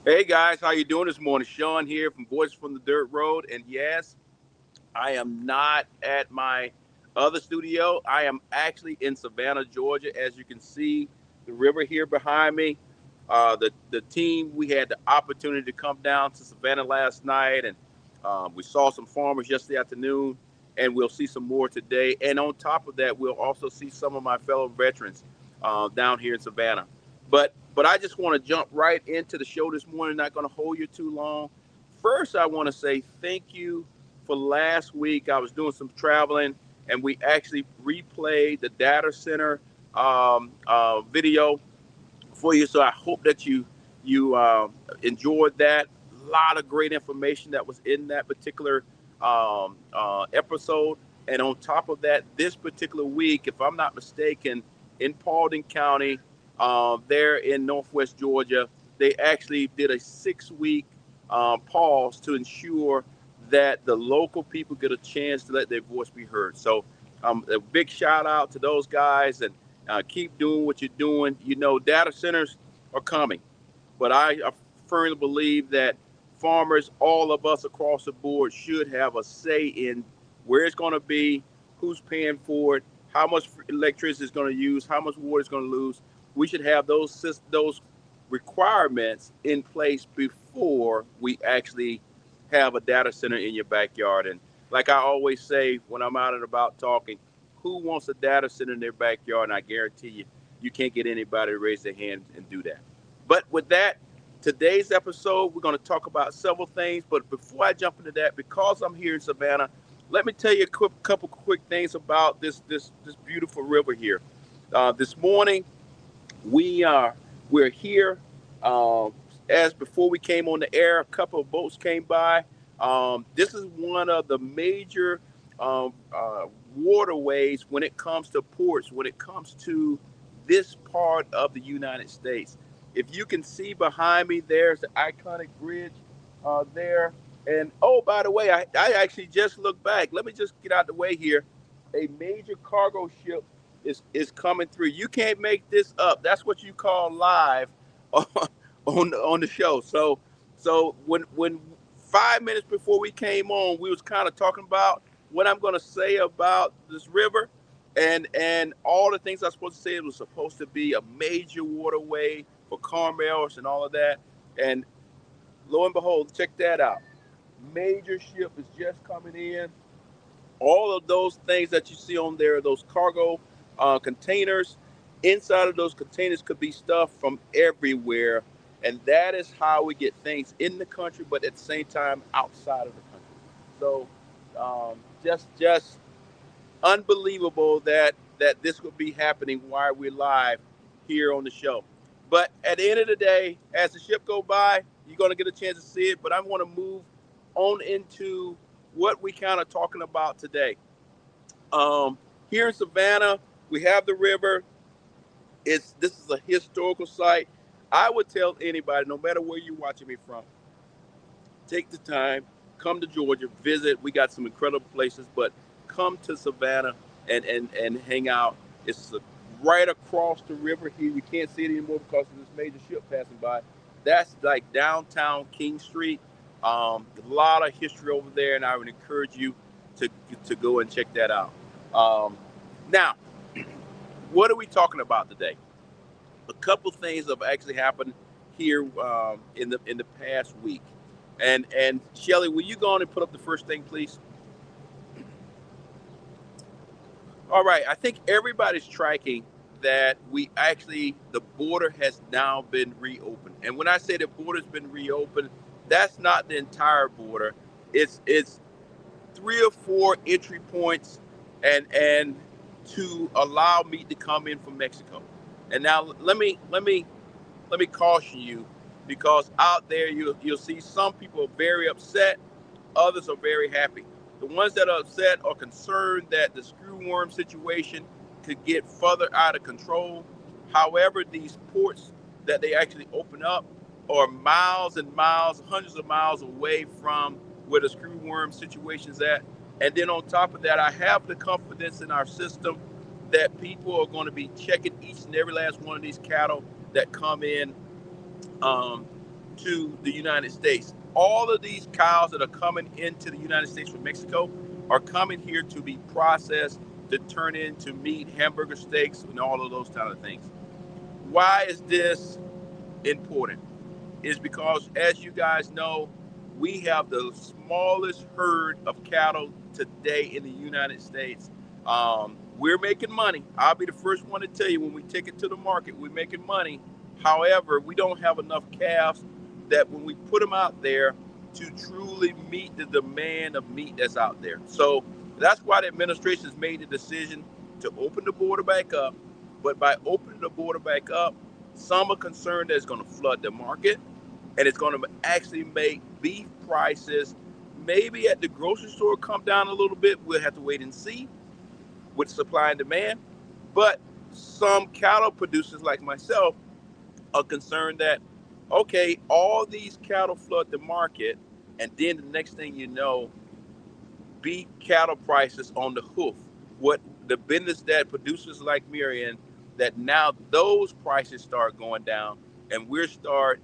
Hey guys, how you doing this morning? Sean here from Voice from the Dirt Road, and yes, I am not at my other studio. I am actually in Savannah, Georgia. As you can see, the river here behind me. The team, we had the opportunity to come down to Savannah last night, and we saw some farmers yesterday afternoon, and we'll see some more today. And on top of that, we'll also see some of my fellow veterans down here in Savannah. But I just want to jump right into the show this morning. Not going to hold you too long. First, I want to say thank you for last week. I was doing some traveling, and we actually replayed the data center video for you. So I hope that you enjoyed that. A lot of great information that was in that particular episode. And on top of that, this particular week, if I'm not mistaken, in Paulding County, there in Northwest Georgia, they actually did a 6 week pause to ensure that the local people get a chance to let their voice be heard. So, a big shout out to those guys, and keep doing what you're doing. You know, data centers are coming, but I firmly believe that farmers, all of us across the board, should have a say in where it's going to be, who's paying for it, how much electricity is going to use, how much water is going to lose. We should have those requirements in place before we actually have a data center in your backyard. And like I always say when I'm out and about talking, who wants a data center in their backyard? And I guarantee you, you can't get anybody to raise their hand and do that. But with that, today's episode, we're going to talk about several things. But before I jump into that, because I'm here in Savannah, let me tell you couple quick things about this beautiful river here. This morning, we are we're here. Um, as before we came on the air, a couple of boats came by. This is one of the major um, uh, waterways when it comes to ports, when it comes to this part of the United States. If you can see behind me, there's the iconic bridge there. And oh, by the way, I actually just looked back. Let me just get out the way here. A major cargo ship is coming through. You can't make this up. That's what you call live on on the show. So when 5 minutes before we came on, we was kind of talking about what I'm going to say about this river, and all the things I was supposed to say. It was supposed to be a major waterway for caramels and all of that. And lo and behold, check that out. Major ship is just coming in. All of those things that you see on there, those cargo containers, inside of those containers could be stuff from everywhere. And that is how we get things in the country, but at the same time outside of the country. So just unbelievable that this would be happening while we're live here on the show. But at the end of the day, as the ship go by, you're going to get a chance to see it. But I want to move on into what we kind of talking about today. Um, Here in Savannah, we have the river. This is a historical site. I would tell anybody, no matter where you're watching me from, take the time, come to Georgia, visit. We got some incredible places, but come to Savannah and hang out. It's right across the river here. You can't see it anymore because of this major ship passing by. That's like downtown King Street. A lot of history over there, and I would encourage you to to go and check that out. Um, Now, what are we talking about today? A couple things have actually happened here in the past week. And Shelly, will you go on and put up the first thing, please? All right. I think everybody's tracking that the border has now been reopened. And when I say the border's been reopened, that's not the entire border. It's three or four entry points and to allow meat to come in from Mexico. And now let me caution you, because out there you'll see some people are very upset, others are very happy. The ones that are upset are concerned that the screwworm situation could get further out of control. However, these ports that they actually open up are miles and miles, hundreds of miles away from where the screwworm situation is at. And then on top of that, I have the confidence in our system that people are going to be checking each and every last one of these cattle that come in um, to the United States. All of these cows that are coming into the United States from Mexico are coming here to be processed to turn into meat, hamburger steaks, and all of those kind of things. Why is this important? Is because, as you guys know, we have the smallest herd of cattle today in the United States. We're making money. I'll be the first one to tell you, when we take it to the market, we're making money. However, we don't have enough calves that when we put them out there to truly meet the demand of meat that's out there. So that's why the administration has made the decision to open the border back up. But by opening the border back up, some are concerned that it's going to flood the market, and it's going to actually make beef prices maybe at the grocery store come down a little bit. We'll have to wait and see with supply and demand. But some cattle producers like myself are concerned that, okay, all these cattle flood the market, and then the next thing you know, beef cattle prices on the hoof. What the business that producers like me are in, that now those prices start going down, and we're start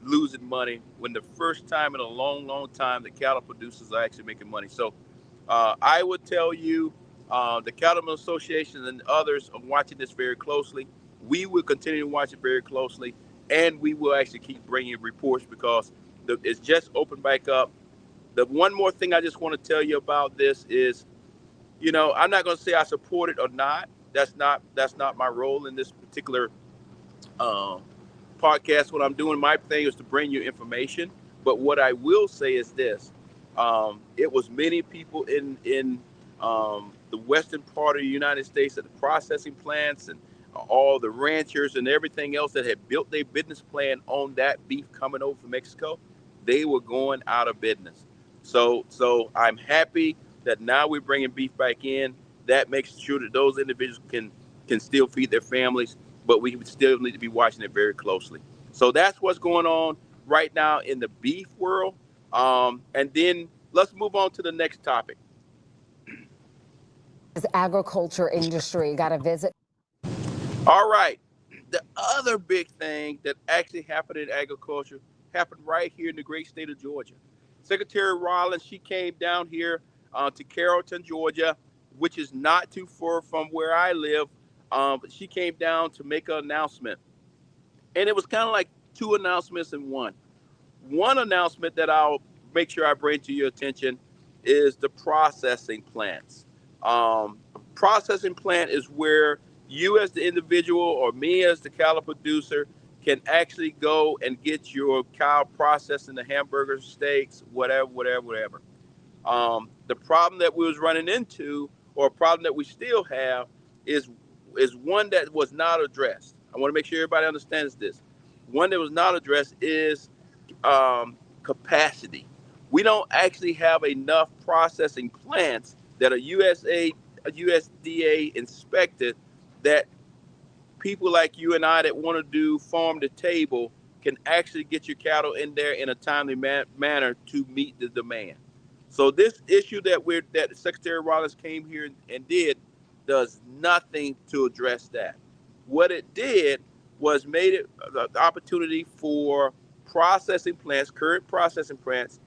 losing money when the first time in a long, long time the cattle producers are actually making money. So I would tell you, the Cattlemen Association and others are watching this very closely. We will continue to watch it very closely, and we will actually keep bringing reports because it's just opened back up. The one more thing I just want to tell you about this is, I'm not going to say I support it or not. That's not my role in this particular uh, podcast. What I'm doing, my thing is to bring you information. But what I will say is this: it was many people in the western part of the United States at the processing plants and all the ranchers and everything else that had built their business plan on that beef coming over from Mexico. They were going out of business. So I'm happy that now we're bringing beef back in. That makes sure that those individuals can still feed their families, but we still need to be watching it very closely. So that's what's going on right now in the beef world. And then let's move on to the next topic. Agriculture industry got a visit. All right. The other big thing that actually happened in agriculture happened right here in the great state of Georgia. Secretary Rollins, she came down here to Carrollton, Georgia, which is not too far from where I live. But she came down to make an announcement. And it was kind of like two announcements in one. One announcement that I'll make sure I bring to your attention is the processing plants. Um, Processing plant is where you as the individual or me as the cattle producer can actually go and get your cow processed into hamburgers, steaks, whatever, whatever, whatever. The problem that we was running into, or a problem that we still have, is one that was not addressed. I want to make sure everybody understands this. One that was not addressed is capacity. We don't actually have enough processing plants that are USDA inspected, that people like you and I that want to do farm to table can actually get your cattle in there in a timely manner to meet the demand. So this issue that Secretary Rollins came here and did does nothing to address that. What it did was made it the opportunity for processing plants, current processing plants,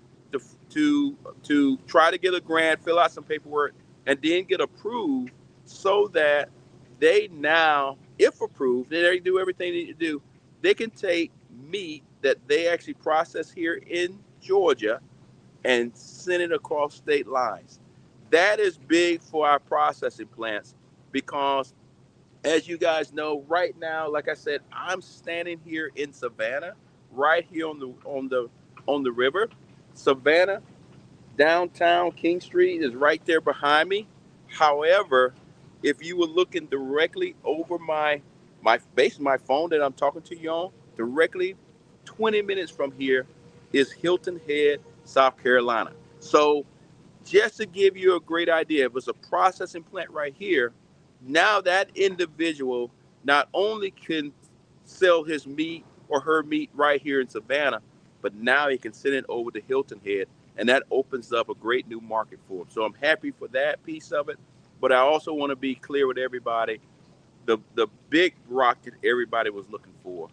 to to try to get a grant, fill out some paperwork, and then get approved, so that they now, if approved, they do everything they need to do. They can take meat that they actually process here in Georgia and send it across state lines. That is big for our processing plants because, as you guys know, right now, like I said, I'm standing here in Savannah, right here on the river. Savannah, downtown King Street is right there behind me. However, if you were looking directly over my phone that I'm talking to you on, directly 20 minutes from here is Hilton Head, South Carolina. So just to give you a great idea, if it's a processing plant right here, now that individual not only can sell his meat or her meat right here in Savannah, but now he can send it over to Hilton Head, and that opens up a great new market for him. So I'm happy for that piece of it, but I also want to be clear with everybody. The big rock that everybody was looking for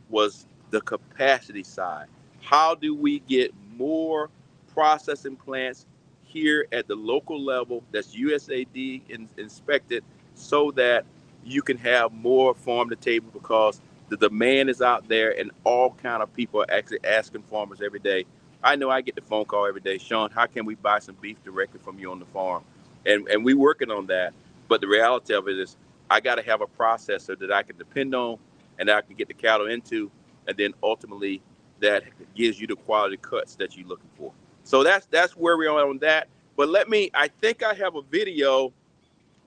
was the capacity side. How do we get more processing plants here at the local level that's USAID inspected so that you can have more farm to table, because the demand is out there and all kind of people are actually asking farmers every day. I know I get the phone call every day, Sean, how can we buy some beef directly from you on the farm? And we working on that. But the reality of it is I got to have a processor that I can depend on and that I can get the cattle into, and then ultimately that gives you the quality cuts that you're looking for. So that's where we are on that. But I think I have a video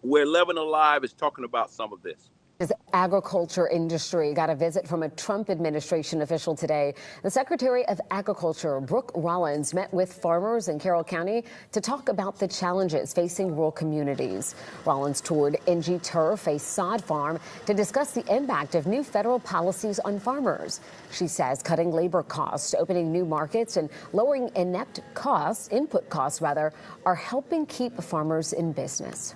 where Lebanon Alive is talking about some of this. His agriculture industry got a visit from a Trump administration official today. The Secretary of Agriculture, Brooke Rollins, met with farmers in Carroll County to talk about the challenges facing rural communities. Rollins toured NG Turf, a sod farm, to discuss the impact of new federal policies on farmers. She says cutting labor costs, opening new markets, and lowering input costs, are helping keep farmers in business.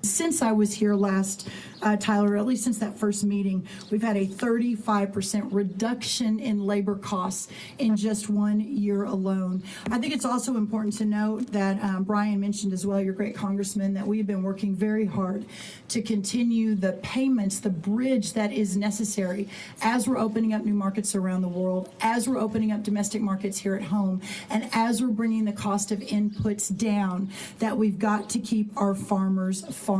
Since I was here last, Tyler, at least since that first meeting, we've had a 35% reduction in labor costs in just 1 year alone. I think it's also important to note that Brian mentioned as well, your great congressman, that we've been working very hard to continue the payments, the bridge that is necessary as we're opening up new markets around the world, as we're opening up domestic markets here at home, and as we're bringing the cost of inputs down, that we've got to keep our farmers farming.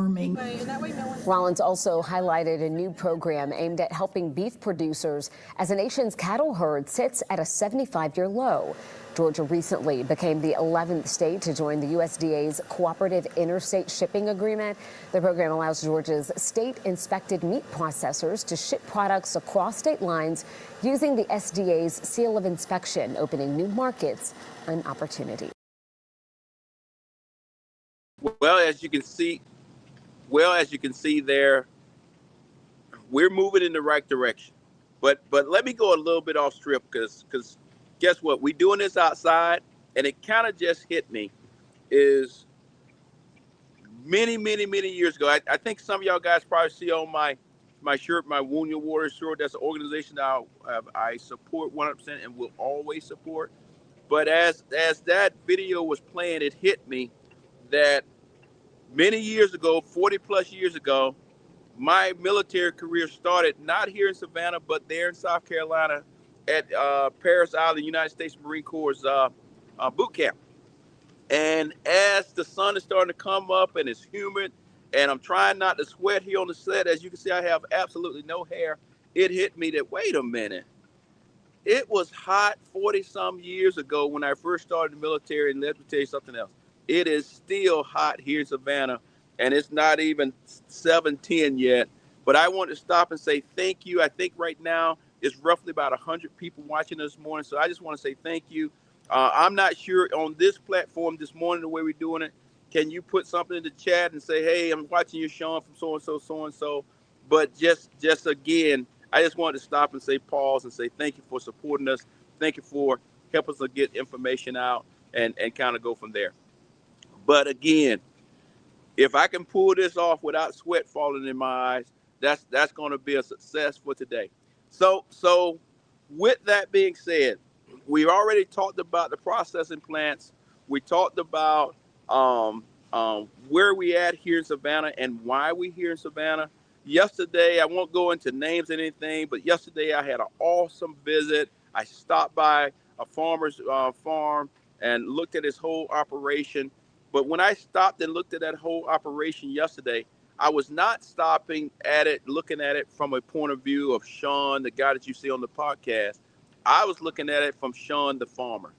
Rollins also highlighted a new program aimed at helping beef producers as the nation's cattle herd sits at a 75-year low. Georgia recently became the 11th state to join the USDA's Cooperative Interstate Shipping Agreement. The program allows Georgia's state-inspected meat processors to ship products across state lines using the SDA's seal of inspection, opening new markets and opportunities. Well, as you can see there, we're moving in the right direction. But let me go a little bit off strip, because guess what? We're doing this outside, and it kind of just hit me. Is many years ago, I think some of y'all guys probably see on my shirt, my Wound Your Warriors shirt. That's an organization that I support 100% and will always support. But as that video was playing, it hit me that many years ago, 40 plus years ago, my military career started not here in Savannah, but there in South Carolina at Parris Island, United States Marine Corps' boot camp. And as the sun is starting to come up and it's humid, and I'm trying not to sweat here on the set, as you can see, I have absolutely no hair. It hit me that, wait a minute. It was hot 40-some years ago when I first started the military, and let me tell you something else. It is still hot here in Savannah, and it's not even 7:10 yet. But I want to stop and say thank you. I think right now it's roughly about 100 people watching this morning, so I just want to say thank you. I'm not sure on this platform this morning, the way we're doing it, can you put something in the chat and say, hey, I'm watching you, Sean, from so-and-so, so-and-so. But just again, I just wanted to stop and say pause and say thank you for supporting us. Thank you for helping us to get information out and kind of go from there. But again, if I can pull this off without sweat falling in my eyes, that's going to be a success for today. So with that being said, we already talked about the processing plants. We talked about where we at here in Savannah and why we here in Savannah. Yesterday, I won't go into names or anything, but yesterday I had an awesome visit. I stopped by a farmer's farm and looked at his whole operation. But when I stopped and looked at that whole operation yesterday, I was not stopping at it, looking at it from a point of view of Sean, the guy that you see on the podcast. I was looking at it from Sean, the farmer,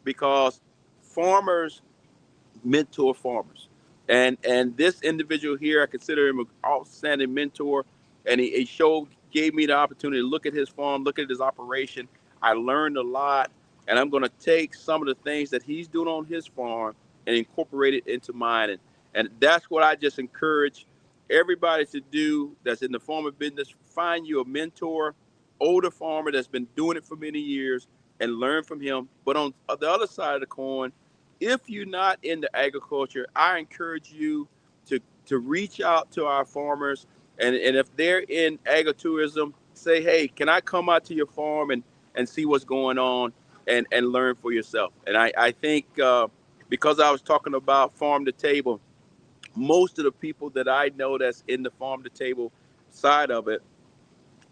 because farmers mentor farmers. And this individual here, I consider him an outstanding mentor. And he gave me the opportunity to look at his farm, look at his operation. I learned a lot, and I'm going to take some of the things that he's doing on his farm and incorporate it into mine. And that's what I just encourage everybody to do that's in the farmer business. Find you a mentor, older farmer that's been doing it for many years, and learn from him. But on the other side of the coin, if you're not into agriculture, I encourage you to reach out to our farmers. And if they're in agritourism, say, hey, can I come out to your farm and see what's going on? and learn for yourself. And I think because I was talking about farm to table, most of the people that I know that's in the farm to table side of it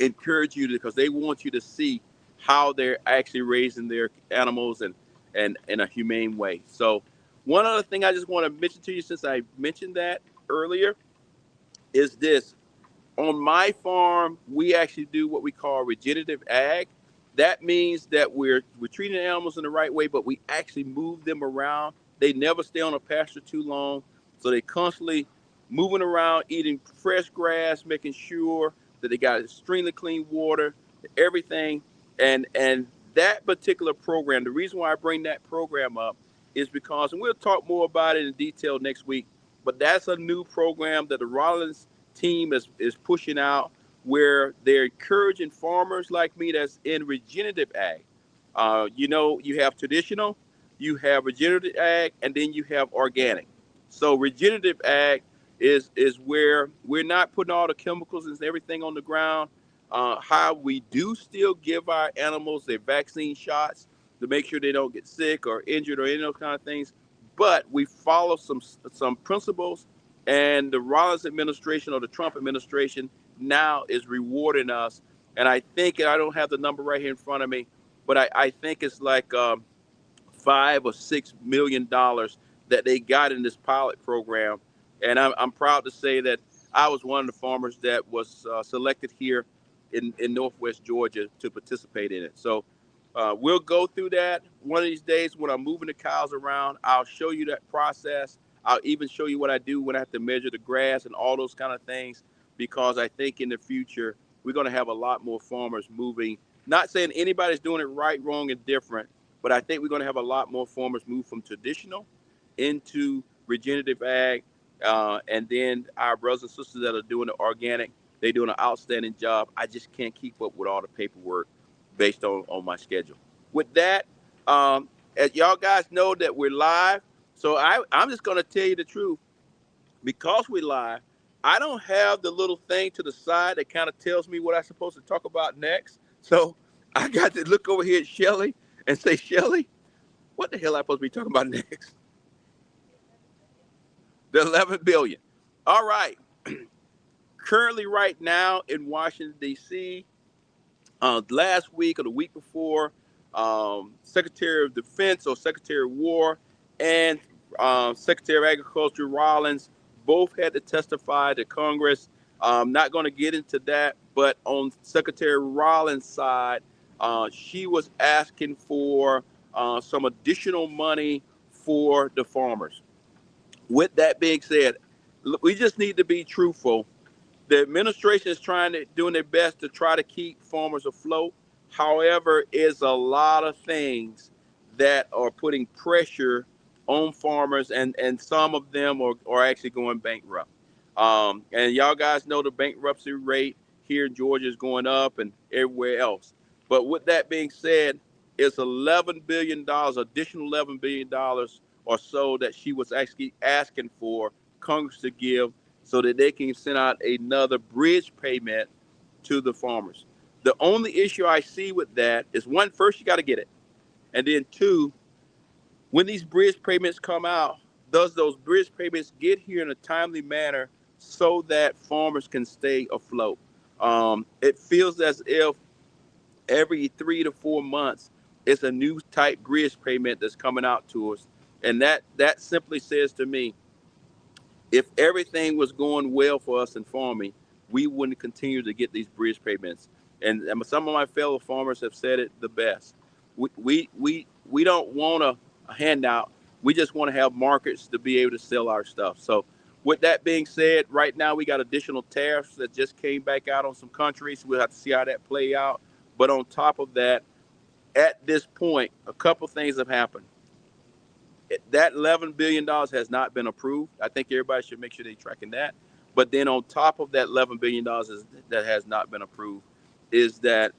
encourage you because they want you to see how they're actually raising their animals and in a humane way. So one other thing I just want to mention to you, since I mentioned that earlier, is this. On my farm, we actually do what we call regenerative ag. That means that we're treating the animals in the right way, but we actually move them around. They never stay on a pasture too long, so they constantly moving around, eating fresh grass, making sure that they got extremely clean water, everything. And that particular program, the reason why I bring that program up is because, and we'll talk more about it in detail next week, but that's a new program that the Rollins team is pushing out, where they're encouraging farmers like me that's in regenerative ag. You have traditional, you have regenerative ag, and then you have organic. So regenerative ag is where we're not putting all the chemicals and everything on the ground. How we do still give our animals their vaccine shots to make sure they don't get sick or injured or any of those kind of things, but we follow some principles, and the Rollins administration or the Trump administration now is rewarding us. And I think, and I don't have the number right here in front of me, but I think it's like $5 or $6 million that they got in this pilot program. And I'm proud to say that I was one of the farmers that was selected here in Northwest Georgia to participate in it. So we'll go through that one of these days when I'm moving the cows around. I'll show you that process. I'll even show you what I do when I have to measure the grass and all those kind of things, because I think in the future we're going to have a lot more farmers moving. Not saying anybody's doing it right, wrong, and different, but I think we're going to have a lot more farmers move from traditional into regenerative ag. And then our brothers and sisters that are doing the organic, they're doing an outstanding job. I just can't keep up with all the paperwork based on my schedule. With that, as y'all guys know that we're live, so I'm just going to tell you the truth. Because we're live, I don't have the little thing to the side that kind of tells me what I'm supposed to talk about next. So I got to look over here at Shelly and say, Shelly, what the hell am I supposed to be talking about next? The 11 billion. All right. Currently, right now in Washington, D.C., last week or the week before, Secretary of Defense or Secretary of War and Secretary of Agriculture Rollins both had to testify to Congress. I'm not going to get into that, but on Secretary Rollins' side, she was asking for some additional money for the farmers. With that being said, we just need to be truthful. The administration is doing their best to try to keep farmers afloat. However, is a lot of things that are putting pressure on farmers, and some of them are actually going bankrupt. And y'all guys know the bankruptcy rate here in Georgia is going up and everywhere else. But with that being said, it's $11 billion, additional $11 billion or so that she was actually asking for Congress to give so that they can send out another bridge payment to the farmers. The only issue I see with that is, one, first you got to get it. And then two, when these bridge payments come out, does those bridge payments get here in a timely manner so that farmers can stay afloat? It feels as if every 3 to 4 months it's a new type bridge payment that's coming out to us. And that simply says to me, if everything was going well for us in farming, we wouldn't continue to get these bridge payments. And some of my fellow farmers have said it the best. We don't want a handout. We just want to have markets to be able to sell our stuff. So with that being said, right now we got additional tariffs that just came back out on some countries. We'll have to see how that play out. But on top of that, at this point, a couple things have happened. That $11 billion has not been approved. I think everybody should make sure they're tracking that. But then on top of that $11 billion that has not been approved is that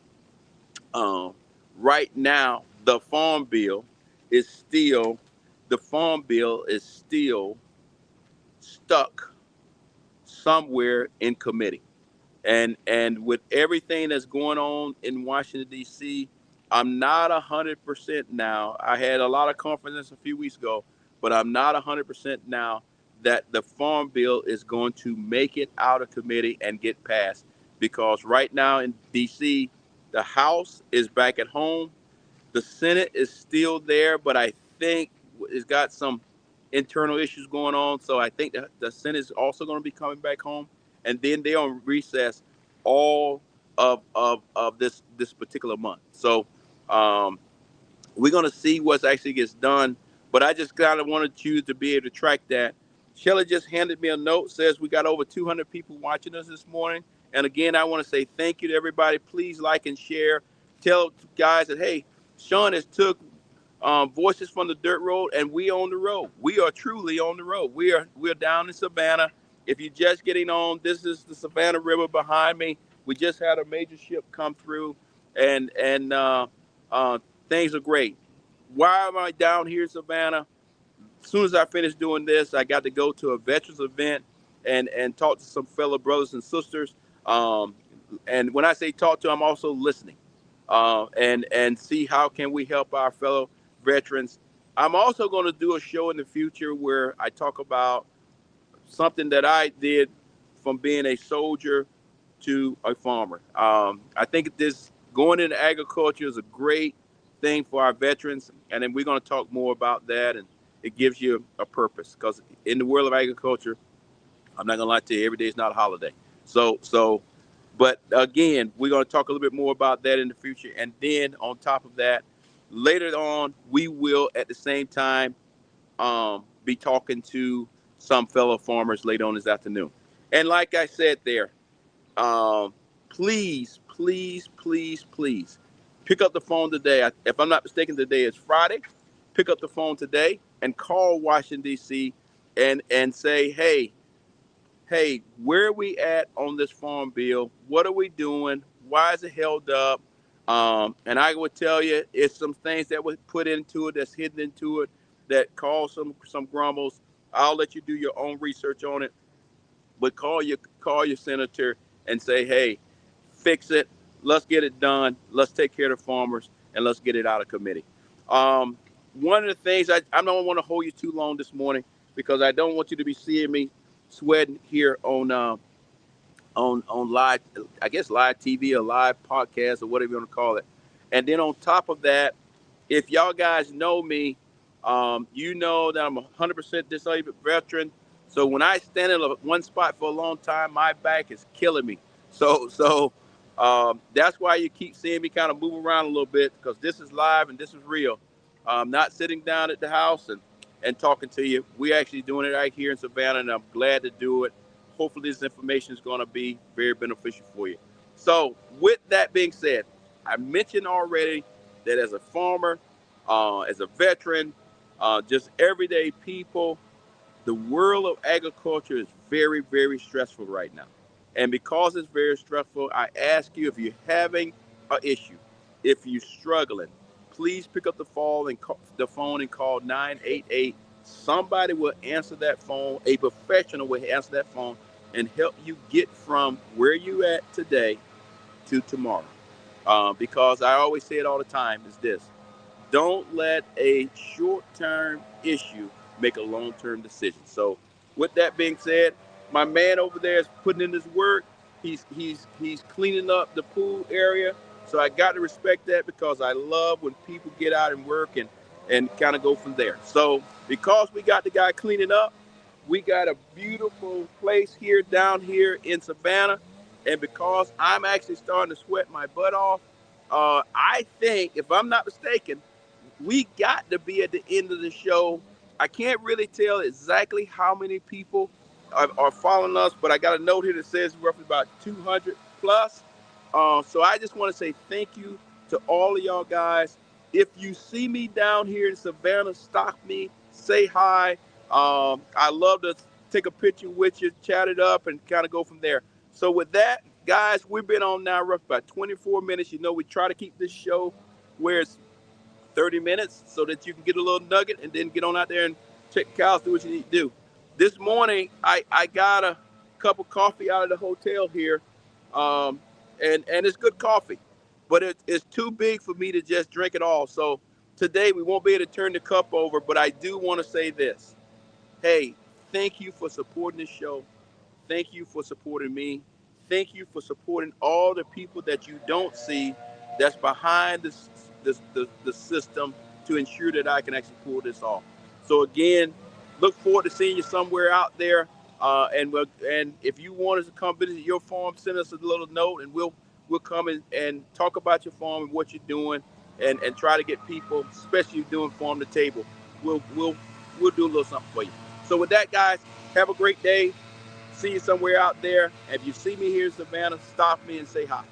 right now is still the farm bill is still stuck somewhere in committee. And with everything that's going on in Washington, D.C., I'm not 100% now. I had a lot of confidence a few weeks ago, but I'm not 100% now that the farm bill is going to make it out of committee and get passed. Because right now in D.C., the House is back at home. The Senate is still there, but I think it's got some internal issues going on. So I think the Senate is also going to be coming back home, and then they're on recess all of this particular month. So um, we're going to see what actually gets done. But I just kind of wanted you to be able to track that. Shelly just handed me a note, says we got over 200 people watching us this morning. And again, I want to say thank you to everybody. Please like and share. Tell guys that, hey, Sean has took voices from the dirt road, and we on the road. We are truly on the road. We're down in Savannah. If you're just getting on, this is the Savannah River behind me. We just had a major ship come through, and uh, things are great. Why am I down here in Savannah? As soon as I finished doing this, I got to go to a veterans event and talk to some fellow brothers and sisters. Um, and when I say talk to, I'm also listening, and see how can we help our fellow veterans. I'm also going to do a show in the future where I talk about something that I did from being a soldier to a farmer. I think this going into agriculture is a great thing for our veterans, and then we're going to talk more about that. And it gives you a purpose because in the world of agriculture, I'm not going to lie to you, every day is not a holiday. But again, we're going to talk a little bit more about that in the future. And then on top of that, later on, we will at the same time be talking to some fellow farmers later on this afternoon. And like I said there, um, please, please, please, please pick up the phone today. If I'm not mistaken, today is Friday. Pick up the phone today and call Washington, D.C. and say, hey, where are we at on this farm bill? What are we doing? Why is it held up? And I would tell you, it's some things that was put into it, that's hidden into it, that cause some grumbles. I'll let you do your own research on it, but call your senator and say, hey, fix it. Let's get it done. Let's take care of the farmers and let's get it out of committee. Um, One of the things I don't want to hold you too long this morning because I don't want you to be seeing me sweating here on live, I guess live TV or live podcast or whatever you want to call it. And then on top of that, if y'all guys know me, you know that I'm a 100% disabled veteran. So when I stand in one spot for a long time, my back is killing me. So that's why you keep seeing me kind of move around a little bit because this is live and this is real. Not sitting down at the house and talking to you. We're actually doing it right here in Savannah, and I'm glad to do it. Hopefully, this information is going to be very beneficial for you. So, with that being said, I mentioned already that as a farmer, as a veteran, just everyday people, the world of agriculture is very, very stressful right now. And because it's very stressful, I ask you if you're having an issue, if you're struggling, please pick up the phone and call 988. Somebody will answer that phone. A professional will answer that phone and help you get from where you at today to tomorrow. Because I always say it all the time is this: don't let a short-term issue make a long-term decision. So, with that being said, my man over there is putting in his work. He's cleaning up the pool area. So I got to respect that because I love when people get out and work and kind of go from there. So because we got the guy cleaning up, we got a beautiful place here down here in Savannah. And because I'm actually starting to sweat my butt off, I think, if I'm not mistaken, we got to be at the end of the show. I can't really tell exactly how many people are following us, but I got a note here that says roughly about 200 plus. So I just want to say thank you to all of y'all guys. If you see me down here in Savannah, stop me, say hi. I love to take a picture with you, chat it up, and kind of go from there. So with that, guys, we've been on now roughly about 24 minutes. You know, we try to keep this show where it's 30 minutes so that you can get a little nugget and then get on out there and check the cows, do what you need to do. This morning, I got a cup of coffee out of the hotel here, and it's good coffee. but it's too big for me to just drink it all. So today we won't be able to turn the cup over, but I do want to say this. Hey, thank you for supporting this show. Thank you for supporting me. Thank you for supporting all the people that you don't see that's behind the system to ensure that I can actually pull this off. So again, look forward to seeing you somewhere out there. And if you want us to come visit your farm, send us a little note, and we'll come and talk about your farm and what you're doing, and try to get people, especially doing farm to table. We'll do a little something for you. So with that, guys, have a great day. See you somewhere out there. If you see me here in Savannah, stop me and say hi.